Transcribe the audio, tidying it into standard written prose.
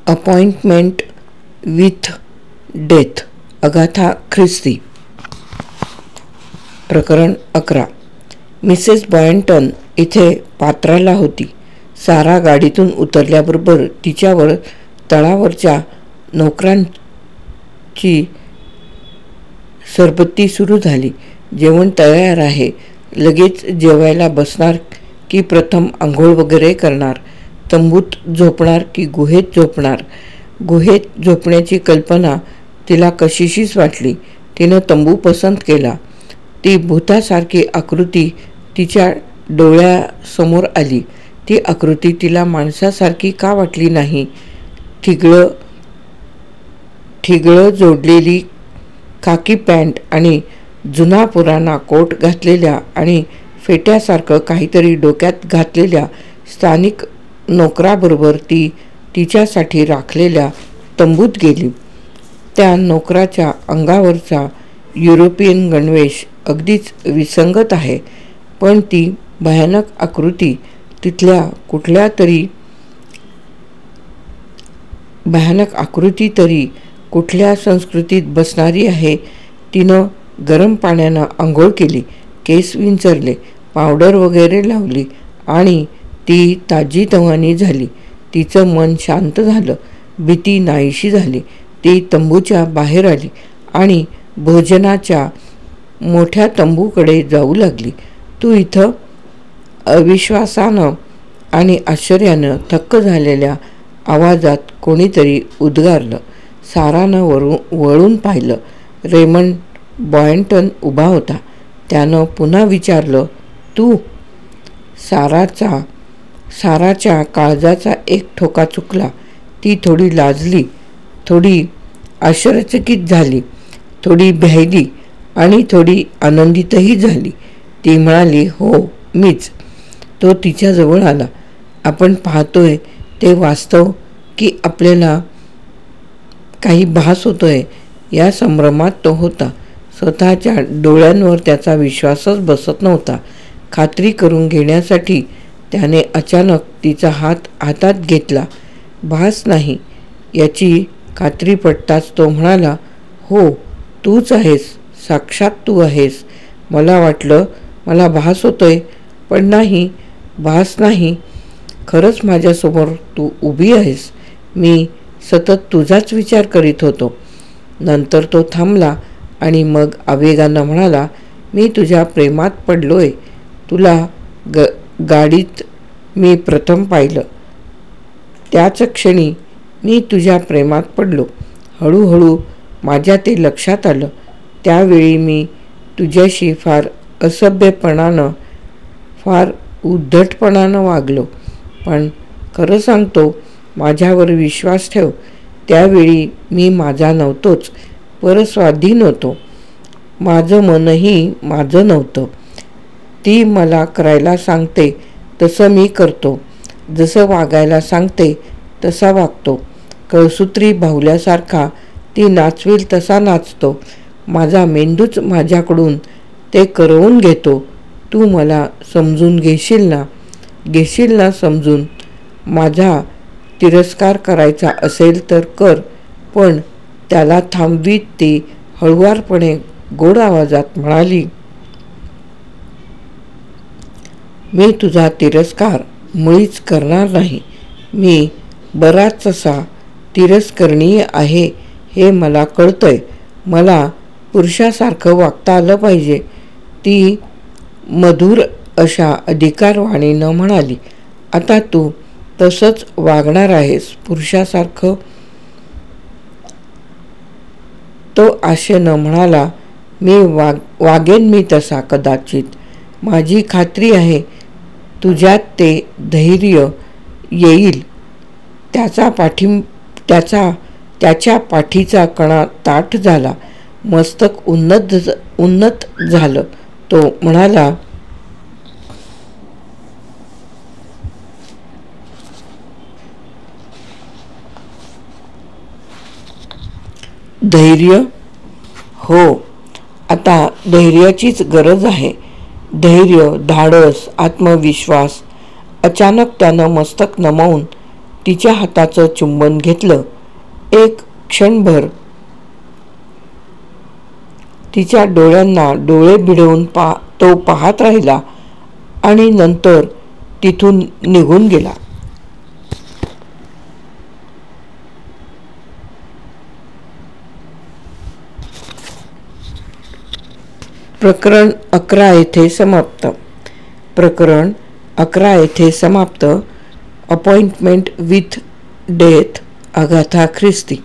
Appointment with death. Agatha ख्रिस्ती. प्रकरण 11. Mrs बॉयंटन इथे पात्राला होती. सारा गाडीतून उतरल्याबरोबर तिच्यावर तळावरच्या नोकरांची सरबत्ती सुरू झाली. जेवण तयार आहे. लगेच जेवायला बसणार की प्रथम आंघोळ वगैरे करणार? तंबूत झोपणार की गुहेत झोपणार? गुहेत झोपण्याची कल्पना तिला कशीशीच वाटली. तिनं तंबू पसंत केला. ती भूतासारखी आकृती तिच्या डोळ्यासमोर आली. ती आकृती तिला माणसासारखी का वाटली नाही? ठिगळं जोडलेली खाकी पॅन्ट आणि जुना पुराणा कोट घातलेल्या आणि फेट्यासारखं काहीतरी डोक्यात घातलेल्या स्थानिक नोकराबरोबर ती तिच्यासाठी राखलेल्या तंबूत गेली. त्या नोकराच्या अंगावरचा युरोपियन गणवेश अगदीच विसंगत आहे, पण ती भयानक आकृती तिथल्या कुठल्या तरी कुठल्या संस्कृतीत बसणारी आहे. तिनं गरम पाण्यानं आंघोळ केली, केस विंचरले, पावडर वगैरे लावली आणि ती ताजीतवानी झाली. तिचं मन शांत झालं. भीती नाहीशी झाली. ती तंबूच्या बाहेर आली आणि भोजनाच्या मोठ्या तंबूकडे जाऊ लागली. तू इथं? अविश्वासानं आणि आश्चर्यानं थक्क झालेल्या आवाजात कोणीतरी उद्गारलं. सारानं वळून पाहिलं. रेमंड बॉयंटन उभा होता. त्यानं पुन्हा विचारलं, तू? साराच्या काळजाचा एक ठोका चुकला. ती थोडी लाजली, थोडी आश्चर्यचकित झाली, थोडी भ्यायली आणि थोडी आनंदितही झाली. ती म्हणाली, हो, मीच. तो तिच्याजवळ आला. आपण पाहतोय ते वास्तव की आपल्याला काही भास होतोय या संभ्रमात तो होता. स्वतःच्या डोळ्यांवर त्याचा विश्वासच बसत नव्हता. खात्री करून घेण्यासाठी त्याने अचानक तिचा हात हातात घेतला. भास नाही याची खात्री पटताच तो म्हणाला, हो, तूच आहेस, साक्षात तू आहेस. मला वाटलं मला भास होतोय, पण नाही, भास नाही. खरंच माझ्यासमोर तू उभी आहेस. मी सतत तुझाच विचार करीत होतो. नंतर तो थांबला आणि मग आवेगानं म्हणाला, मी तुझ्या प्रेमात पडलोय. तुला गाडीत मी प्रथम पाहिलं त्याच क्षणी मी तुझ्या प्रेमात पडलो. हळूहळू माझ्या ते लक्षात आलं. त्यावेळी मी तुझ्याशी फार असभ्यपणानं, फार उद्धटपणानं वागलो. पण खरं सांगतो, माझ्यावर विश्वास ठेव. त्यावेळी मी माझा नव्हतोच, परस्वाधीन होतो. माझं मनही माझं नव्हतं. ती मला करायला सांगते तसं मी करतो. जसं वागायला सांगते तसा वागतो. कळसूत्री बाहुल्यासारखा ती नाचवेल तसा नाचतो. माझा मेंदूच माझ्याकडून ते करवून घेतो. तू मला समजून घेशील ना समजून. माझा तिरस्कार करायचा असेल तर कर. पण त्याला थांबवीत ती हळुवारपणे गोड आवाजात म्हणाली, मी तुझा तिरस्कार मुळीच करणार नाही. मी बराचसा तिरस्करणीय आहे हे मला कळतंय. मला पुरुषासारखं वागता आलं पाहिजे. ती मधुर अशा अधिकारवाणीनं म्हणाली, आता तू तसंच वागणार आहेस पुरुषासारखं? तो आशेनं म्हणाला, वागेन मी तसा कदाचित. माझी खात्री आहे तुझ्यात ते धैर्य येईल. त्याच्या पाठीचा कणा ताठ झाला. मस्तक उन्नत झालं. तो म्हणाला, धैर्य? हो, आता धैर्याचीच गरज आहे. धैर्य, धाडस, आत्मविश्वास. अचानक त्यानं मस्तक नमवून तिच्या हाताचं चुंबन घेतलं. एक क्षणभर तिच्या डोळ्यांना डोळे भिडवून तो पाहत राहिला आणि नंतर तिथून निघून गेला. प्रकरण 11 येथे समाप्त. प्रकरण 11 येथे समाप्त. अपॉइंटमेंट विथ डेथ, अगाथा ख्रिस्ती.